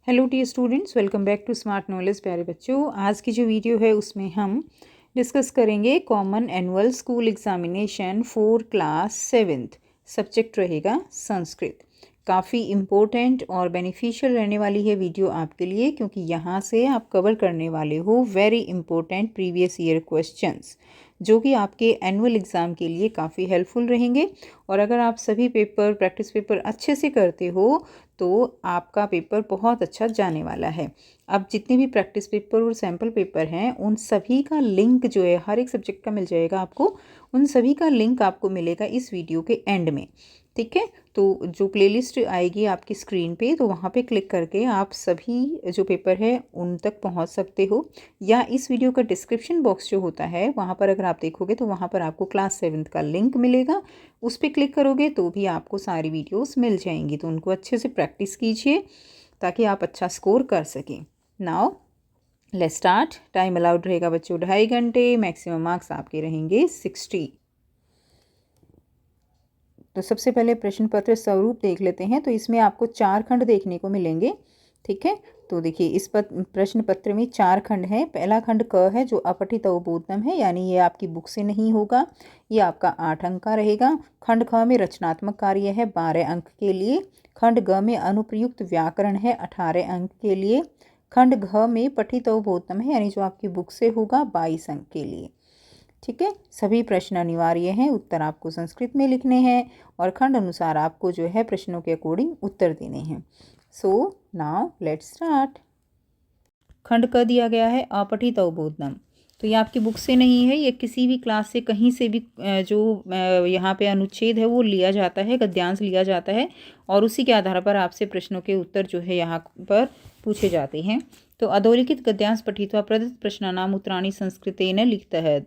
Hello dear students, welcome back to Smart Knowledge. प्यारे बच्चों, आज की जो वीडियो है उसमें हम डिस्कस करेंगे common annual school examination for class 7th। Subject रहेगा संस्कृत। काफ़ी इम्पोर्टेंट और बेनिफिशियल रहने वाली है वीडियो आपके लिए, क्योंकि यहाँ से आप कवर करने वाले हो very important previous year questions, जो कि आपके एनुअल एग्ज़ाम के लिए काफ़ी हेल्पफुल रहेंगे। और अगर आप सभी पेपर प्रैक्टिस पेपर अच्छे से करते हो तो आपका पेपर बहुत अच्छा जाने वाला है। अब जितने भी प्रैक्टिस पेपर और सैम्पल पेपर हैं उन सभी का लिंक जो है हर एक सब्जेक्ट का मिल जाएगा आपको। उन सभी का लिंक आपको मिलेगा इस वीडियो के एंड में, ठीक है। तो जो प्लेलिस्ट आएगी आपकी स्क्रीन पे, तो वहाँ पे क्लिक करके आप सभी जो पेपर है उन तक पहुँच सकते हो। या इस वीडियो का डिस्क्रिप्शन बॉक्स जो होता है वहाँ पर अगर आप देखोगे तो वहाँ पर आपको क्लास 7th का लिंक मिलेगा। उस पर क्लिक करोगे तो भी आपको सारी वीडियोस मिल जाएंगी। तो उनको अच्छे से प्रैक्टिस कीजिए ताकि आप अच्छा स्कोर कर सकें। Now let's start. Time allowed रहेगा बच्चों 2.5 घंटे। मैक्सिमम मार्क्स आपके रहेंगे 60। तो सबसे पहले प्रश्न पत्र स्वरूप देख लेते हैं। तो इसमें आपको 4 खंड देखने को मिलेंगे, ठीक है। तो देखिए इस प्रश्न पत्र में 4 खंड हैं। पहला खंड क है जो अपठित अवबोधनम है, यानी ये आपकी बुक से नहीं होगा, ये आपका 8 अंक का रहेगा। खंड ख में रचनात्मक कार्य है 12 अंक के लिए। खंड ग में अनुप्रयुक्त व्याकरण है 18 अंक के लिए। खंड घ में पठित अवबोधनम है, यानी जो आपकी बुक से होगा 22 अंक के लिए, ठीक है। सभी प्रश्न अनिवार्य हैं, उत्तर आपको संस्कृत में लिखने हैं और खंड अनुसार आपको जो है प्रश्नों के अकॉर्डिंग उत्तर देने हैं। So now let's start. खंड क दिया गया है अपठित अवबोधनम। तो ये आपकी बुक से नहीं है, ये किसी भी क्लास से कहीं से भी जो यहाँ पे अनुच्छेद है वो लिया जाता है, गद्यांश लिया जाता है और उसी के आधार पर आपसे प्रश्नों के उत्तर जो है यहाँ पर पूछे जाते हैं। तो अधोलिखित गद्यांश पठित्वा प्रदत्त प्रश्नानाम उत्तराणि संस्कृतेन लिखतः।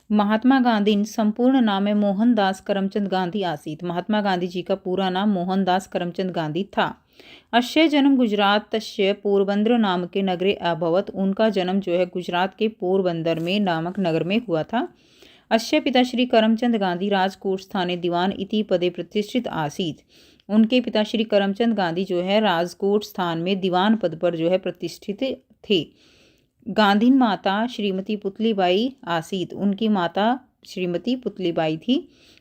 महात्मा गांधी संपूर्ण नाम है मोहनदास करमचंद गांधी आसीत। महात्मा गांधी जी का पूरा नाम मोहनदास करमचंद गांधी था। अस्य जन्म गुजरात तस्य पोरबंदर नाम के नगरे अभवत। उनका जन्म जो है गुजरात के पोरबंदर में नामक नगर में हुआ था। अस्य पिता श्री करमचंद गांधी राजकोट स्थाने दीवान इति पदे प्रतिष्ठित आसीत। उनके पिता श्री करमचंद गांधी जो है राजकोट स्थान में दीवान पद पर जो है प्रतिष्ठित थे। गांधी माता श्रीमती पुतलीबाई आसीत। उनकी माता श्रीमती पुतलीबाई थी।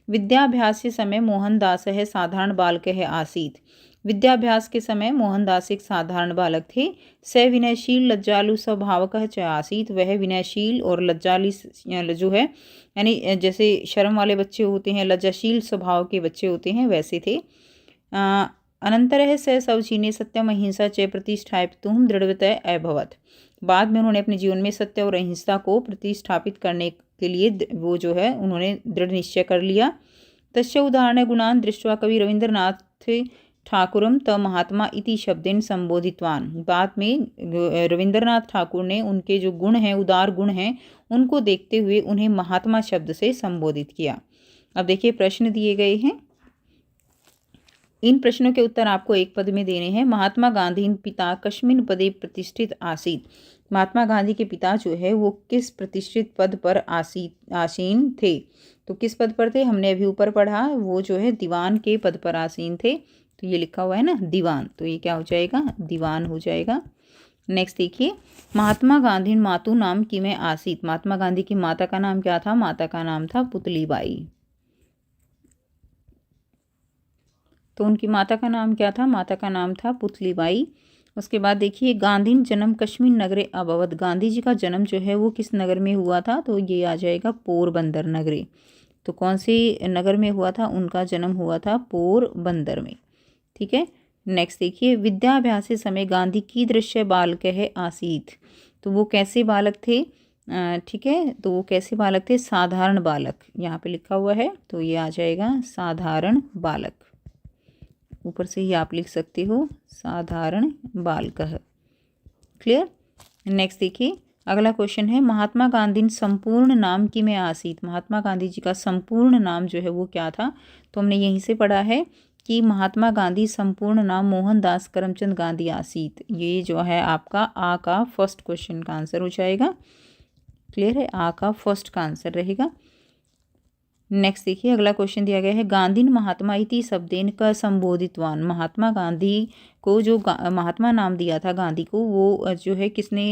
विद्याभ्यास के समय मोहनदास है साधारण बालक है आसीत। विद्याभ्यास के समय मोहनदास एक साधारण बालक थे। स विनयशील लज्जालु स्वभावकः च आसीत। वह विनयशील और लज्जाली जो है यानी जैसे शर्म वाले बच्चे होते हैं, लज्जाशील स्वभाव के बच्चे होते हैं, वैसे थे। अनंतरः स शौचिने सत्यम अहिंसा च प्रतिष्ठापितुं दृढ़व्रतः अभवत्। बाद में उन्होंने अपने जीवन में सत्य और अहिंसा को प्रतिष्ठापित करने के लिए वो जो है उन्होंने दृढ़ निश्चय कर लिया। तस्य उदाहरण गुणान दृष्ट्वा कवि रविंद्रनाथ ठाकुरम त महात्मा इति शब्देन संबोधितवान। बाद में रविंद्रनाथ ठाकुर ने उनके जो गुण हैं, उदार गुण हैं, उनको देखते हुए उन्हें महात्मा शब्द से संबोधित किया। अब देखिए प्रश्न दिए गए हैं। इन प्रश्नों के उत्तर आपको एक पद में देने हैं। महात्मा गांधी पिता कस्मिन् पदे प्रतिष्ठित आसीत। महात्मा गांधी के पिता जो है वो किस प्रतिष्ठित पद पर आसीन थे। तो किस पद पर थे, हमने अभी ऊपर पढ़ा, वो जो है दीवान के पद पर आसीन थे। तो ये लिखा हुआ है ना दीवान, तो ये क्या हो जाएगा, दीवान हो जाएगा। नेक्स्ट देखिए, महात्मा गांधी मातु नाम की में आसीत। महात्मा गांधी की माता का नाम क्या था, माता का नाम था पुतलीबाई। तो उनकी माता का नाम क्या था, माता का नाम था पुतलीबाई। उसके बाद देखिए, गांधी जन्म कश्मीर नगरे अभवत। गांधी जी का जन्म जो है वो किस नगर में हुआ था, तो ये आ जाएगा पोरबंदर नगरे। तो कौन से नगर में हुआ था, उनका जन्म हुआ था पोरबंदर में, ठीक है। नेक्स्ट देखिए, विद्याभ्यास के समय गांधी की दृश्य बालक है आसीत। तो वो कैसे बालक थे, ठीक है। तो वो कैसे बालक थे, साधारण बालक, यहाँ पे लिखा हुआ है, तो ये आ जाएगा साधारण बालक। ऊपर से ही आप लिख सकते हो साधारण बालकः। क्लियर। नेक्स्ट देखिए, अगला क्वेश्चन है, महात्मा गांधी संपूर्ण नाम की में आसीत। महात्मा गांधी जी का संपूर्ण नाम जो है वो क्या था। तो हमने यहीं से पढ़ा है कि महात्मा गांधी संपूर्ण नाम मोहनदास करमचंद गांधी आसीत। ये जो है आपका आ का फर्स्ट क्वेश्चन का आंसर हो जाएगा। क्लियर है, आ का फर्स्ट का आंसर रहेगा। नेक्स्ट देखिए अगला क्वेश्चन दिया गया है गांधीन महात्मा इति शब्देन क संबोधितवान। महात्मा गांधी को जो महात्मा नाम दिया था गांधी को, वो जो है किसने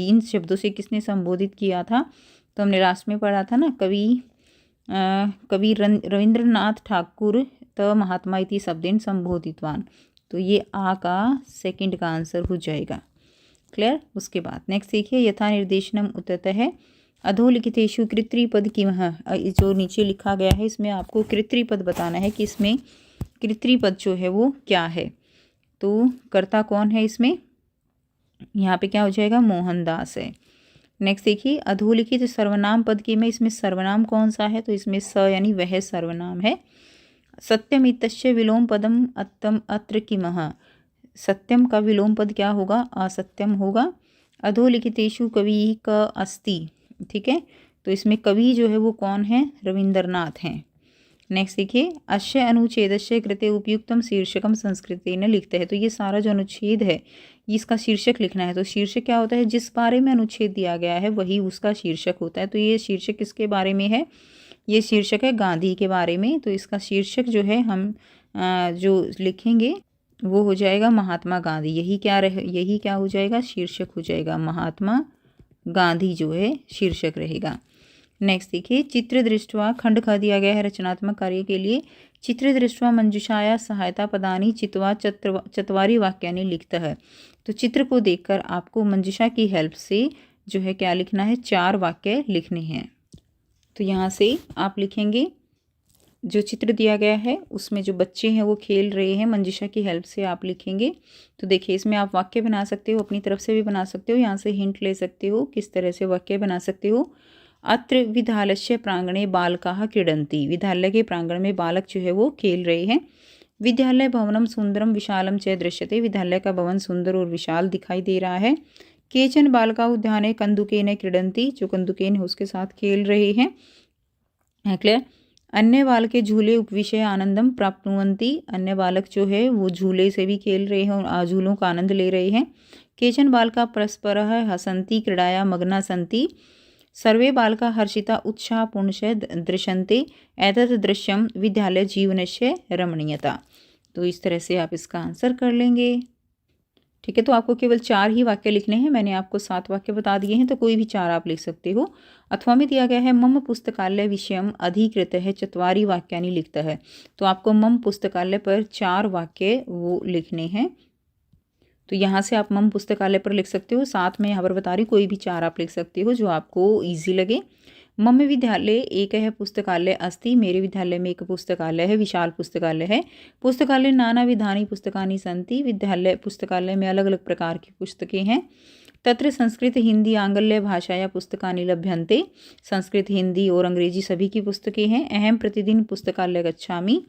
इन शब्दों से किसने संबोधित किया था? तो हमने लास्ट में पढ़ा था ना, कवि रविंद्रनाथ ठाकुर त महात्मा इति शब्देन संबोधितवान। तो ये आ का सेकंड का आंसर हो जाएगा। क्लियर। उसके बाद नेक्स्ट देखिए यथा निर्देशनम उततः है अधोलिखितेषु कृत्रिपद किमः। जो नीचे लिखा गया है इसमें आपको कृत्रिपद बताना है कि इसमें कृत्रिपद जो है वो क्या है। तो कर्ता कौन है इसमें? यहाँ पे क्या हो जाएगा? मोहनदास है। नेक्स्ट देखिए अधोलिखित सर्वनाम पद की में इसमें सर्वनाम कौन सा है? तो इसमें स यानी वह सर्वनाम है। सत्यम इत्यस्य विलोम पदम अत्तम अत्र किमः। सत्यम का विलोम पद क्या होगा? असत्यम होगा। अधोलिखितेषु कवि क अस्ति। ठीक है, तो इसमें कवि जो है वो कौन है? रविंद्रनाथ हैं। नेक्स्ट देखिए अश्य अनुच्छेदस्य कृते उपयुक्तम शीर्षकम संस्कृतेन लिखते हैं। तो ये सारा जो अनुच्छेद है इसका शीर्षक लिखना है। तो शीर्षक क्या होता है? जिस बारे में अनुच्छेद दिया गया है वही उसका शीर्षक होता है। तो ये शीर्षक किसके बारे में है? ये शीर्षक है गांधी के बारे में। तो इसका शीर्षक जो है हम जो लिखेंगे वो हो जाएगा महात्मा गांधी। यही क्या हो जाएगा? शीर्षक हो जाएगा। महात्मा गांधी जो है शीर्षक रहेगा। नेक्स्ट देखिए चित्र दृष्टवा खंड ख दिया गया है रचनात्मक कार्य के लिए। चित्र दृष्टवा मंजुषाया सहायता पदानी चित्वा चत्वारि वाक्यानि लिखता है। तो चित्र को देखकर आपको मंजुषा की हेल्प से जो है क्या लिखना है? 4 वाक्य लिखने हैं। तो यहाँ से आप लिखेंगे जो चित्र दिया गया है उसमें जो बच्चे हैं वो खेल रहे हैं, मंजुषा की हेल्प से आप लिखेंगे। तो देखिए इसमें आप वाक्य बना सकते हो, अपनी तरफ से भी बना सकते हो, यहाँ से हिंट ले सकते हो किस तरह से वाक्य बना सकते हो। अत्र विद्यालय प्रांगणे बालकाः क्रीडन्ति। विद्यालय के प्रांगण में बालक जो है वो खेल रहे हैं। विद्यालय भवनम सुंदरम विशालम च दृश्यते। विद्यालय का भवन सुंदर और विशाल दिखाई दे रहा है। केचन बालका उद्याने कंदुकेन क्रीडन्ति। जो कंदुकेन है उसके साथ खेल रहे हैं। क्लियर। अन्य बालके झूले उपविशय आनंदम प्राप्नुवन्ति। अन्य बालक जो है वो झूले से भी खेल रहे हैं और झूलों का आनंद ले रहे हैं। केचन बालका परस्परः हसन्ति क्रीडाया मग्ना सन्ति। सर्वे बालका हर्षिता उत्साहपूर्णस्य दृश्यन्ते। एतत् दृश्यम विद्यालय जीवनस्य रमणीयता। तो इस तरह से आप इसका आंसर कर लेंगे। ठीक है, तो आपको केवल 4 ही वाक्य लिखने हैं। मैंने आपको 7 वाक्य बता दिए हैं, तो कोई भी 4 आप लिख सकते हो। अथवा में दिया गया है मम पुस्तकालय विषयम अधिकृत है चत्वारि वाक्यानि लिखता है। तो आपको मम पुस्तकालय पर 4 वाक्य वो लिखने हैं। तो यहाँ से आप मम पुस्तकालय पर लिख सकते हो। साथ में यहाँ पर बता रही कोई भी 4 आप लिख सकते हो जो आपको ईजी लगे। मम विद्यालय एक है पुस्तकालय अस्ति। मेरे विद्यालय में एक पुस्तकालय है, विशाल पुस्तकालय है। पुस्तकालय नाना विधानी पुस्तकानि सन्ति। विद्यालय पुस्तकालय में अलग अलग प्रकार की पुस्तकें हैं। तत्र संस्कृत हिंदी आंग्ल्य भाषाया पुस्तकानि लभ्यन्ते। संस्कृत हिंदी और अंग्रेजी सभी की पुस्तकें हैं। अहम प्रतिदिन पुस्तकालय गच्छामि।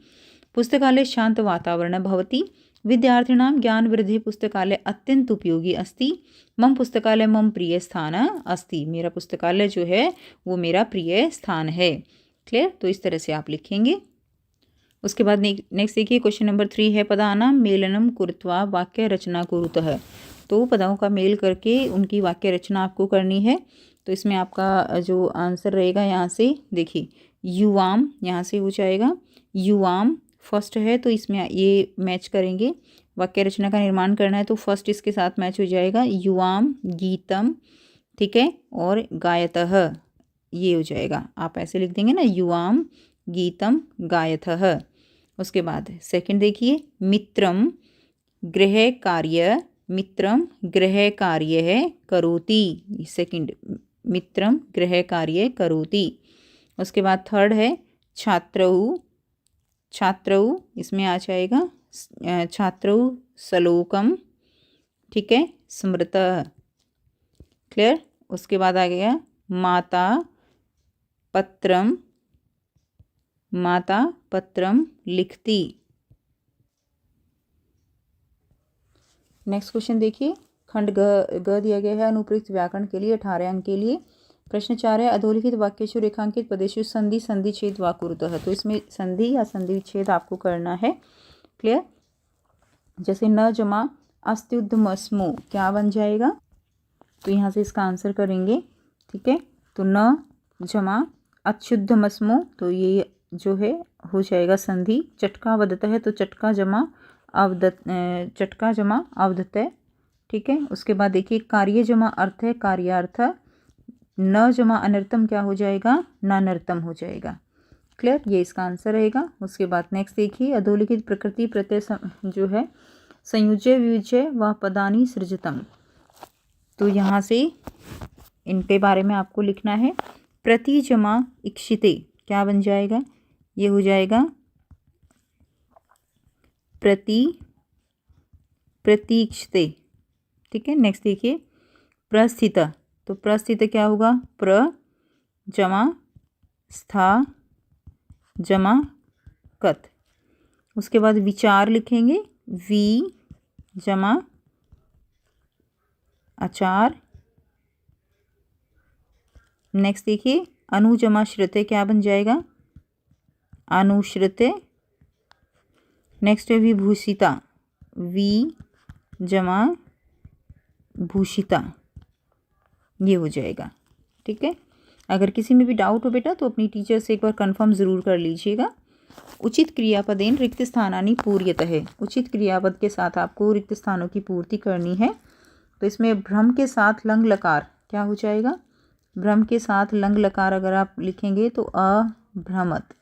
पुस्तकालय शांत वातावरण भवति। विद्यार्थिनां ज्ञान वृद्धि पुस्तकालय अत्यंत उपयोगी अस्ति। मम पुस्तकालय मम प्रिय स्थान अस्ति। मेरा पुस्तकालय जो है वो मेरा प्रिय स्थान है। क्लियर। तो इस तरह से आप लिखेंगे। उसके बाद नेक्स्ट देखिए क्वेश्चन नंबर 3 है पदानां मेलनम कृत्वा वाक्य रचना कुरुतः। तो पदों का मेल करके उनकी वाक्य रचना आपको करनी है। तो इसमें आपका जो आंसर रहेगा यहाँ से देखिए युवाम, यहाँ से हो जाएगा युवाम फर्स्ट है। तो इसमें ये मैच करेंगे। वाक्य रचना का निर्माण करना है तो फर्स्ट इसके साथ मैच हो जाएगा युवाम गीतम। ठीक है, और गायतः ये हो जाएगा। आप ऐसे लिख देंगे ना युवाम गीतम गायतः। उसके बाद सेकंड देखिए मित्रम गृह कार्य। मित्रम गृह कार्य है करोति। सेकंड मित्रम गृह कार्य करोति। उसके बाद थर्ड है छात्रौ। छात्रौ इसमें आ जाएगा छात्रौ श्लोकम। ठीक है, स्मृतः। क्लियर। उसके बाद आ गया माता पत्रम। माता पत्रम लिखती। नेक्स्ट क्वेश्चन देखिए खंड ग दिया गया है अनुप्रयुक्त व्याकरण के लिए 18 अंक के लिए। प्रश्न 4 है अधोलिखित वाक्येषु रेखांकित पदेषु संधि संधि छेद वा कुरुतः। तो इसमें संधि या संधि विच्छेद आपको करना है। क्लियर। जैसे न जमा अस्त्युद्यमस्मो क्या बन जाएगा? तो यहाँ से इसका आंसर करेंगे। ठीक है, तो न जमा अच्छुद्धमस्मो, तो ये जो है हो जाएगा संधि। चटका वदत है तो चटका जमा अवदत है, ठीक है। उसके बाद देखिए कार्य जमा अर्थ है, कार्यार्थ। न जमा अनर्थम क्या हो जाएगा, नानर्थम हो जाएगा। क्लियर, ये इसका आंसर रहेगा। उसके बाद नेक्स्ट देखिए अधोलिखित प्रकृति प्रत्यय जो है संयुज्य वियुज्य व पदानी सृजतम, तो यहाँ से इनके बारे में आपको लिखना है। प्रति जमा इक्षिते क्या बन जाएगा, ये हो जाएगा प्रतीक्षते, ठीक है। नेक्स्ट देखिए प्रस्थित, तो प्रस्थित क्या होगा, प्र जमा स्था जमा कत। उसके बाद विचार लिखेंगे, वी जमा आचार। नेक्स्ट देखिए अनुजमा श्रुते क्या बन जाएगा, अनुश्रुते। नेक्स्ट है विभूषिता, वी जमा भूषिता, ये हो जाएगा, ठीक है। अगर किसी में भी डाउट हो बेटा तो अपनी टीचर से एक बार कंफर्म ज़रूर कर लीजिएगा। उचित क्रियापदेन रिक्त स्थानानि पूर्यतः है, उचित क्रियापद के साथ आपको रिक्त स्थानों की पूर्ति करनी है। तो इसमें भ्रम के साथ लंग लकार क्या हो जाएगा, भ्रम के साथ लंग लकार अगर आप लिखेंगे तो अभ्रमत,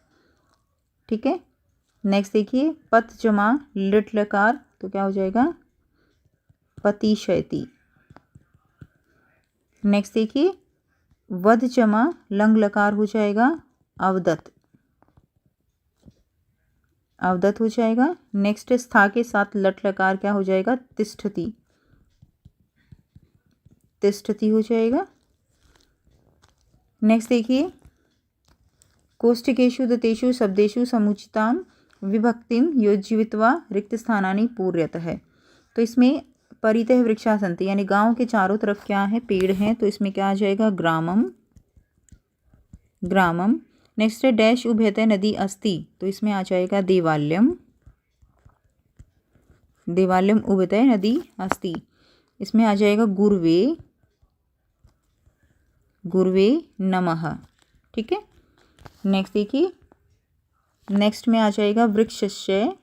ठीक है। नेक्स्ट देखिए पत जमा लिट लकार, तो क्या हो जाएगा, पतिशयति। नेक्स्ट देखिए वध जमा लंग लकार हो जाएगा अवदत, अवदत हो जाएगा। नेक्स्ट स्था के साथ लट लकार क्या हो जाएगा, तिष्ठति, तिष्ठति हो जाएगा। नेक्स्ट देखिए कोष्ठकेषु दतेषु शब्देषु समुचिताम विभक्तिम योज्यवित्वा रिक्त स्थानानि पूर्यतः है। तो इसमें परितः वृक्षा संति, यानी गांव के चारों तरफ क्या है, पेड़ हैं, तो इसमें क्या आ जाएगा, ग्रामम, ग्रामम। नेक्स्ट है डैश उभयतः नदी अस्ति, तो इसमें आ जाएगा देवालयम, देवालयम उभयतः नदी अस्ति। इसमें आ जाएगा गुर्वे, गुर्वे नमः, ठीक है। नेक्स्ट देखिए नेक्स्ट में आ जाएगा वृक्षस्य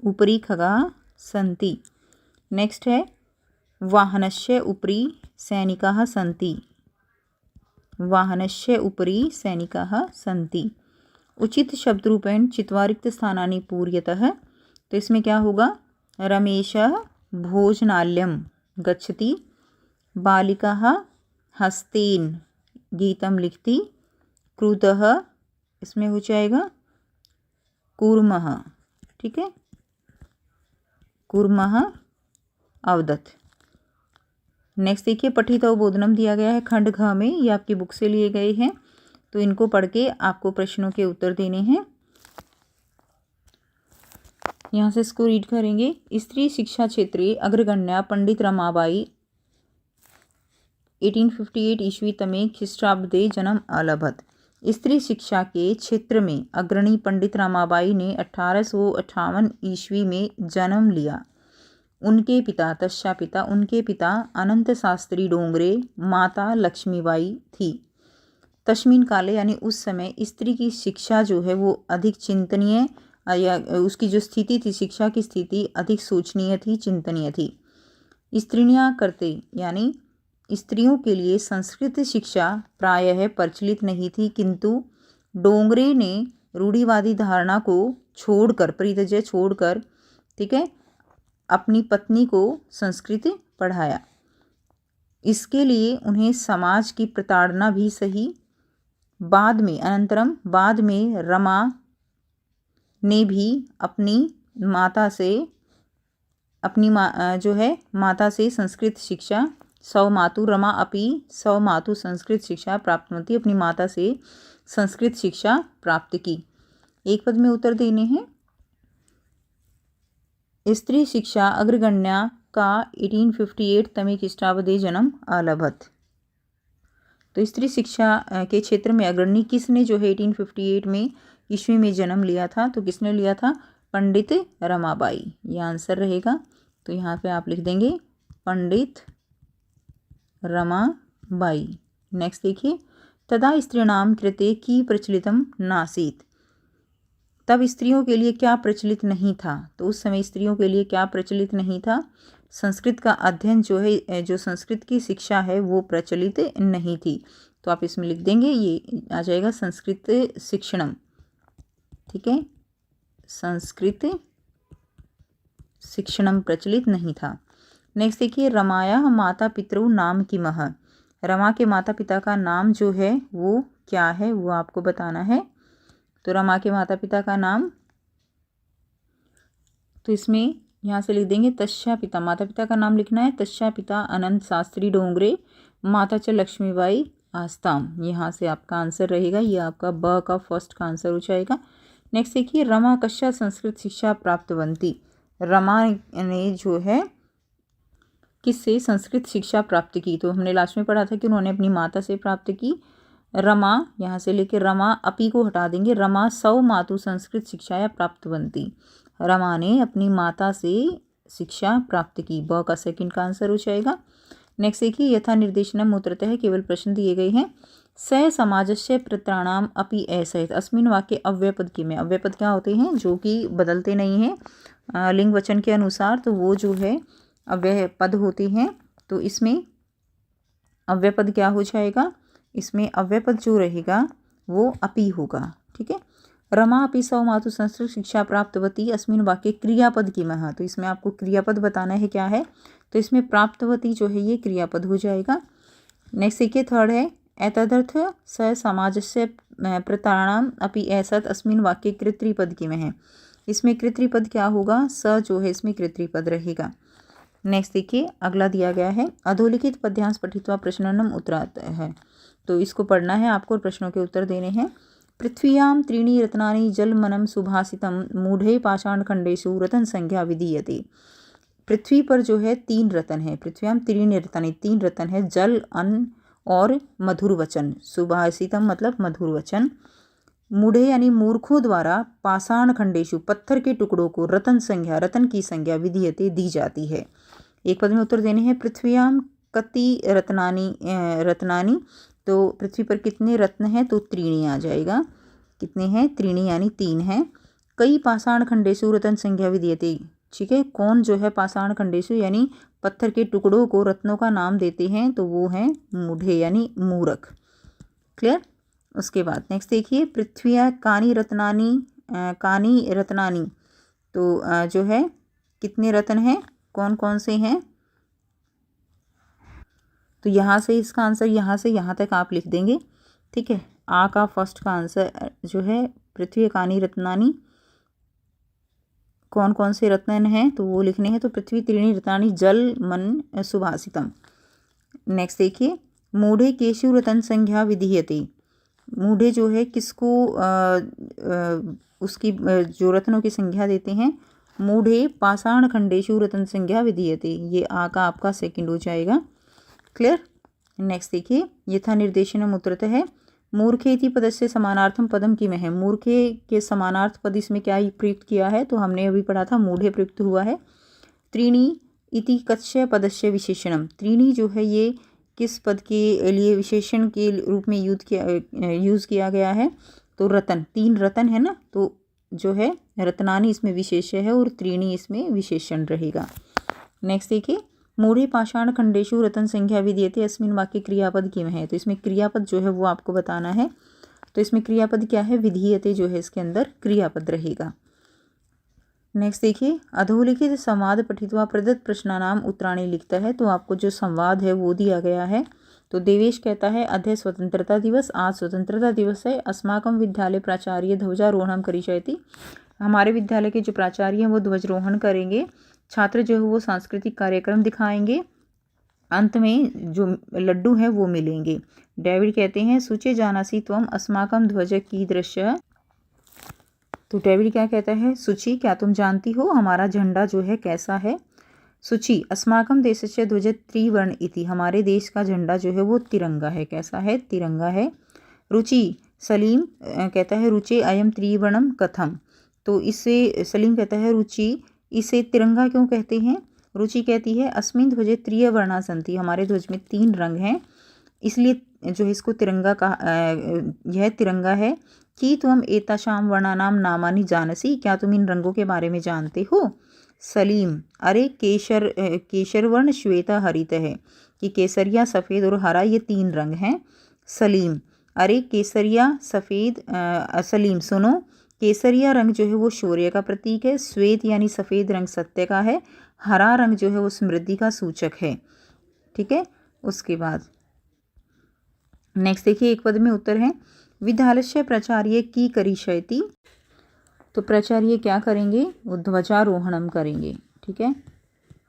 उपरि खगा सन्ति। नेक्स्ट है वाहनस्य उपरि सैनिकाः सन्ति, वाहनस्य उपरि सैनिकाः सन्ति। उचित शब्द रूपेण चित्वा रिक्त स्थानानि पूर्यतः, तो इसमें क्या होगा, रमेशः भोजनालयं गच्छति, बालिकाः हस्तेन गीतं लिखति, क्रुधः इसमें हो जाएगा कूर्मः, ठीक है, कूर्मः अवदत। नेक्स्ट देखिए पठितौ बोधनम दिया गया है खंड घ में, ये आपकी बुक से लिए गए हैं, तो इनको पढ़ के आपको प्रश्नों के उत्तर देने हैं। यहाँ से इसको रीड करेंगे। स्त्री शिक्षा क्षेत्रे अग्रगण्या पंडित रमाबाई 1858 ईस्वी तमे ख्रीष्टाब्दे जन्म अलभत। स्त्री शिक्षा के क्षेत्र में अग्रणी पंडित रमाबाई ने 1858 ईस्वी में जन्म लिया। उनके पिता तस्या उनके पिता अनंत शास्त्री डोंगरे, माता लक्ष्मीबाई थी। तस्मीन काले यानी उस समय स्त्री की शिक्षा जो है वो अधिक चिंतनीय, या उसकी जो स्थिति थी, शिक्षा की स्थिति अधिक सोचनीय थी, चिंतनीय थी। स्त्रीणियाँ करते यानी स्त्रियों के लिए संस्कृत शिक्षा प्रायः प्रचलित नहीं थी, किंतु डोंगरे ने रूढ़िवादी धारणा को छोड़कर, परित्यज्य छोड़कर, ठीक है, अपनी पत्नी को संस्कृत पढ़ाया। इसके लिए उन्हें समाज की प्रताड़ना भी सही। बाद में रमा ने भी अपनी माता से संस्कृत शिक्षा सौमातु रमा अपि सौमातु संस्कृत शिक्षा प्राप्तवती, अपनी माता से संस्कृत शिक्षा प्राप्त की। एक पद में उत्तर देने हैं। स्त्री शिक्षा अग्रगण्या का 1858 तमे ख्रीष्टाब्दे जन्म अलभत। तो स्त्री शिक्षा के क्षेत्र में अग्रणी किसने जो है 1858 में ईस्वी में जन्म लिया था, तो किसने लिया था, पंडित रमाबाई, ये आंसर रहेगा। तो यहाँ पे आप लिख देंगे पंडित रमाबाई। नेक्स्ट देखिए तदा स्त्रीणाम कृते की प्रचलितम नासीत। तब स्त्रियों के लिए क्या प्रचलित नहीं था? तो उस समय स्त्रियों के लिए क्या प्रचलित नहीं था? संस्कृत का अध्ययन जो है, जो संस्कृत की शिक्षा है वो प्रचलित नहीं थी। तो आप इसमें लिख देंगे, ये आ जाएगा संस्कृत शिक्षणम। ठीक है, संस्कृत शिक्षणम प्रचलित नहीं था। नेक्स्ट देखिए, रमाया माता पितरु नाम किमः। रमा के माता पिता का नाम जो है वो क्या है, वो आपको बताना है। तो रमा के माता पिता का नाम, तो इसमें यहाँ से लिख देंगे तस्या पिता, माता पिता का नाम लिखना है। तस्या पिता अनंत शास्त्री डोंगरे, माता च लक्ष्मीबाई आस्ताम। यहाँ से आपका आंसर रहेगा, ये आपका ब का फर्स्ट का आंसर हो जाएगा। नेक्स्ट देखिए, रमा कश्या संस्कृत शिक्षा प्राप्तवंती। रमा ने जो है किससे संस्कृत शिक्षा प्राप्त की? तो हमने लास्ट में पढ़ा था कि उन्होंने अपनी माता से प्राप्त की। रमा यहाँ से लेके रमा अपी को हटा देंगे, रमा सौ मातु संस्कृत शिक्षाया प्राप्तवंती। रमा ने अपनी माता से शिक्षा प्राप्त की, ब का सेकंड का आंसर हो जाएगा। नेक्स्ट देखिए, यथा निर्देशनम उत्तरतः केवल प्रश्न दिए गए हैं। स समाजस्य प्रत्राणाम अपि असहित। अस्मिन वाक्य अव्ययपद की में, अव्ययपद क्या होते हैं? जो कि बदलते नहीं हैं लिंग वचन के अनुसार, तो वो जो है अव्यय पद होते हैं। तो इसमें अव्यय पद क्या हो जाएगा? इसमें अव्यय पद जो रहेगा वो अपि होगा। ठीक है, रमा अपि सौ मातु संस्कृत शिक्षा प्राप्तवती अस्मिन वाक्य क्रियापद किमः। तो इसमें आपको क्रियापद बताना है क्या है, तो इसमें प्राप्तवती जो है ये क्रियापद हो जाएगा। नेक्स्ट देखिए, थर्ड है एतदर्थ स समाजस्य प्रतारणाम अपि एसत अस्मिन वाक्य कृत्रिपद किमः। इसमें कृत्रिपद क्या होगा? स जो है इसमें कृत्रिपद रहेगा। नेक्स्ट देखिए, अगला दिया गया है अधोलिखित पद्यांश पठित्वा प्रश्ननम उत्तरात है। तो इसको पढ़ना है आपको, प्रश्नों के उत्तर देने हैं। पृथ्व्याम त्रीणि रत्नानि जलमनम सुभाषितम मूढ़े पाषाण खंडेषु रतन संज्ञा विधीयते। पृथ्वी पर जो है 3 रतन है। पृथ्व्याम त्रीणि रत्नानि, 3 रतन है, जल, अन्न और मधुर वचन। सुभाषितम मतलब मधुर वचन। मूढ़े यानी मूर्खों द्वारा पाषाण खंडेषु पत्थर के टुकड़ों को रतन संज्ञा, रतन की संज्ञा विधीयते दी जाती है। एक पद में उत्तर देने हैं। पृथ्व्याम कति रत्नानि, तो पृथ्वी पर कितने रत्न हैं? तो त्रीणी आ जाएगा। कितने हैं? त्रीणी यानी 3 हैं। कई पाषाण खंडेषु रतन संज्ञा विधीयते। ठीक है, कौन जो है पाषाण खंडेषु यानी पत्थर के टुकड़ों को रत्नों का नाम देते हैं? तो वो हैं मूढ़े यानी मूर्ख। क्लियर। उसके बाद नेक्स्ट देखिए, पृथ्व्या कानी रत्नानि, तो जो है कितने रत्न हैं, कौन कौन से हैं? तो यहाँ से इसका आंसर यहाँ से यहाँ तक आप लिख देंगे। ठीक है, आ का फर्स्ट का आंसर जो है पृथ्वी कानी रत्नानि, कौन कौन से रत्न हैं तो वो लिखने हैं। तो पृथ्वी त्रीणी रत्नानि जल मन सुभाषितम। नेक्स्ट देखिए, मूढ़े केशु रतन संज्ञा विधीयते। मूढ़े जो है किसको उसकी जो रत्नों की संज्ञा देते हैं? मूढ़े पाषाण खंडेषु रतन संज्ञा विधीयते। ये आ का आपका सेकंड हो जाएगा। क्लियर। नेक्स्ट देखिए, यथा निर्देशनम उत्तरतः है। मूर्खे इति पदस्य समानार्थम पदम किम है। मूर्खे के समानार्थ पद इसमें क्या प्रयुक्त किया है? तो हमने अभी पढ़ा था मूढ़े प्रयुक्त हुआ है। त्रीणी इति कस्य पदस्य विशेषणम। त्रीणी जो है ये किस पद के लिए विशेषण के रूप में यूज़ किया गया है? तो रतन, 3 रतन है ना, तो जो है रत्नानि इसमें विशेष्य है और त्रीणी इसमें विशेषण रहेगा। नेक्स्ट देखिए, मूढ़े पाषाण खंडेषु रतन संज्ञा विधीयते अस्मिन वाक्य क्रियापद किम है। तो इसमें क्रियापद जो है वो आपको बताना है। तो इसमें क्रियापद क्या है? विधीयते जो है इसके अंदर क्रियापद रहेगा। नेक्स्ट देखिए, अधोलिखित संवाद पठित्वा प्रदत्त प्रश्नानाम उत्तराणि लिखता है। तो आपको जो संवाद है वो दिया गया है। तो देवेश कहता है अद्य स्वतंत्रता दिवस, आज स्वतंत्रता दिवस है। अस्माकं विद्यालय प्राचार्य ध्वजारोहणं करिष्यति। हमारे विद्यालय के जो प्राचार्य हैं वो ध्वजारोहण करेंगे। छात्र जो है वो सांस्कृतिक कार्यक्रम दिखाएंगे। अंत में जो लड्डू हैं वो मिलेंगे। डेविड कहते हैं सुचे जानासी त्वम अस्माकं ध्वज कीदृशः। तो डेविड क्या कहता है? सुचि, क्या तुम जानती हो हमारा झंडा जो है कैसा है? सुचि, अस्माकं देशस्य ध्वज त्रिवर्ण इति। हमारे देश का झंडा जो है वो तिरंगा है। कैसा है? तिरंगा है। रुचि, सलीम कहता है रुचि अयम त्रिवर्णम कथम। तो इससे सलीम कहता है रुचि, इसे तिरंगा क्यों कहते हैं? रुचि कहती है अस्मिन् ध्वजे त्रिवर्णा सन्ति। हमारे ध्वज में 3 रंग हैं, इसलिए जो है इसको तिरंगा का यह तिरंगा है। कि त्वम एतासाम वर्णानाम नामानि जानसी, क्या तुम इन रंगों के बारे में जानते हो? सलीम, अरे केशर वर्ण श्वेत हरित है, कि केसरिया सफ़ेद और हरा ये 3 रंग हैं। सलीम, अरे केसरिया सफ़ेद सलीम सुनो, केसरिया रंग जो है वो शौर्य का प्रतीक है, श्वेत यानी सफ़ेद रंग सत्य का है, हरा रंग जो है वो समृद्धि का सूचक है। ठीक है, उसके बाद नेक्स्ट देखिए, एक पद में उत्तर है। विद्यालस्य प्राचार्य की करिष्यति, तो प्राचार्य क्या करेंगे? वो ध्वजारोहणम करेंगे। ठीक है,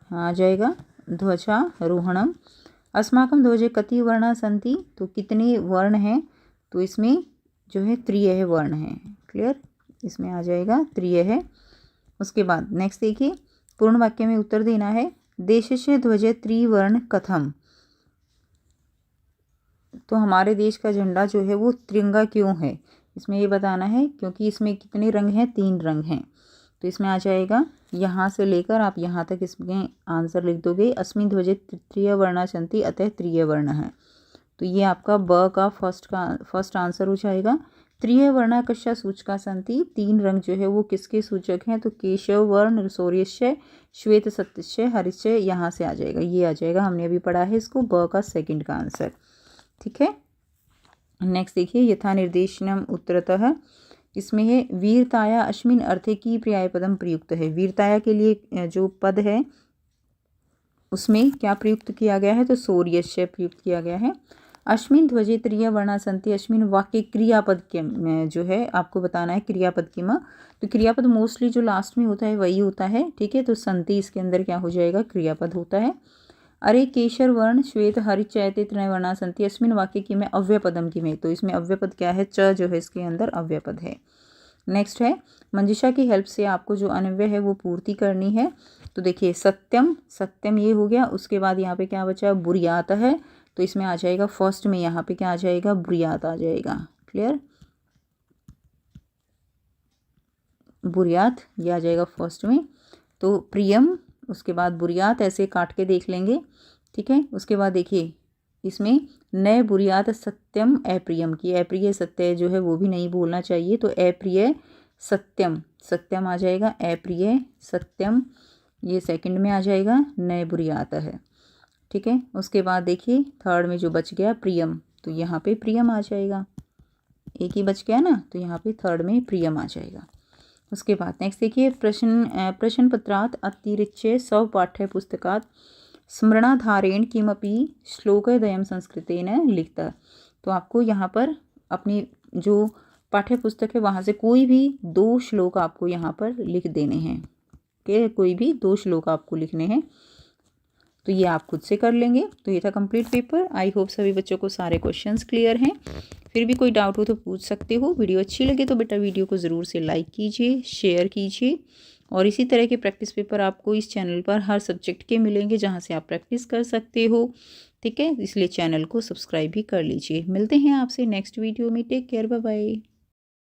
हाँ आ जाएगा ध्वजारोहणम। अस्माकं ध्वजे कति वर्णा सन्ति, तो कितने वर्ण हैं? तो इसमें जो है त्रियः वर्ण है। क्लियर, इसमें आ जाएगा त्रियः है। उसके बाद नेक्स्ट देखिए, पूर्ण वाक्य में उत्तर देना है। देशस्य ध्वजे त्रिवर्ण कथम, तो हमारे देश का झंडा जो है वो तिरंगा क्यों है? इसमें ये बताना है, क्योंकि इसमें कितने रंग हैं? 3 रंग हैं। तो इसमें आ जाएगा, यहाँ से लेकर आप यहाँ तक इसमें आंसर लिख दोगे। अस्मिन् ध्वजे तृतीय वर्णा सन्ति, अतः त्रिय वर्ण है। तो ये आपका ब का फर्स्ट आंसर हो जाएगा। त्रिय वर्णा कस्या सूचका सन्ति, 3 रंग जो है वो किसके सूचक हैं? तो केशव वर्ण, शौर्यस्य, श्वेत सत्यस्य, हरिश्य, यहाँ से आ जाएगा, ये आ जाएगा। हमने अभी पढ़ा है इसको, ब का सेकंड का आंसर। ठीक है, नेक्स्ट देखिए, यथा निर्देशनम उत्तरतः, इसमें है वीरताया अस्मिन् अर्थे की पर्यायपदम प्रयुक्त है। वीरताया के लिए जो पद है उसमें क्या प्रयुक्त किया गया है? तो शौर्यस्य प्रयुक्त किया गया है। अस्मिन् ध्वजे त्रिय वर्णा सन्ति, अस्मिन् वाक्य क्रियापद के जो है आपको बताना है क्रियापद की माँ। तो क्रियापद मोस्टली जो लास्ट में होता है वही होता है। ठीक है, तो सन्ति इसके अंदर क्या हो जाएगा? क्रियापद होता है। अरे केशर वर्ण श्वेत हरित चैते त्रयवर्णा सन्ति, अस्मिन् वाक्य की में अव्ययपदम की में, तो इसमें अव्ययपद क्या है? च जो है इसके अंदर अव्ययपद है। नेक्स्ट है, मंजिशा की हेल्प से आपको जो अनव्यय है वो पूर्ति करनी है। तो देखिए, सत्यम, सत्यम ये हो गया। उसके बाद यहाँ पे क्या बचा? बुरियात है, तो इसमें आ जाएगा फर्स्ट में, यहाँ पे क्या आ जाएगा? बुरियात आ जाएगा। क्लियर, बुरियात ये आ जाएगा फर्स्ट में। तो प्रियम, उसके बाद बुरियात, ऐसे काट के देख लेंगे। ठीक है, उसके बाद देखिए इसमें नए बुरियात सत्यम अप्रियम की, अप्रिय सत्य जो है वो भी नहीं बोलना चाहिए। तो अप्रिय सत्यम, सत्यम आ जाएगा, अप्रिय सत्यम ये सेकंड में आ जाएगा, नए बुरियात है। ठीक है, उसके बाद देखिए थर्ड में जो बच गया प्रियम, तो यहाँ पे प्रियम आ जाएगा। एक ही बच गया ना, तो यहाँ पे थर्ड में प्रियम आ जाएगा। उसके बाद नेक्स्ट देखिए, प्रश्न पत्रात् अतिरिच्य स्वपाठ्य पुस्तकात् स्मरणाधारेण किमपि श्लोकद्वयं संस्कृतेन लिखता। तो आपको यहाँ पर अपनी जो पाठ्य पुस्तक है वहाँ से कोई भी 2 श्लोक आपको यहाँ पर लिख देने हैं। कि कोई भी 2 श्लोक आपको लिखने हैं। तो ये आप खुद से कर लेंगे। तो ये था कंप्लीट पेपर। आई होप सभी बच्चों को सारे क्वेश्चंस क्लियर हैं। फिर भी कोई डाउट हो तो पूछ सकते हो। वीडियो अच्छी लगे तो बेटा वीडियो को ज़रूर से लाइक कीजिए, शेयर कीजिए। और इसी तरह के प्रैक्टिस पेपर आपको इस चैनल पर हर सब्जेक्ट के मिलेंगे जहाँ से आप प्रैक्टिस कर सकते हो। ठीक है, इसलिए चैनल को सब्सक्राइब भी कर लीजिए। मिलते हैं आपसे नेक्स्ट वीडियो में। Take care, bye bye.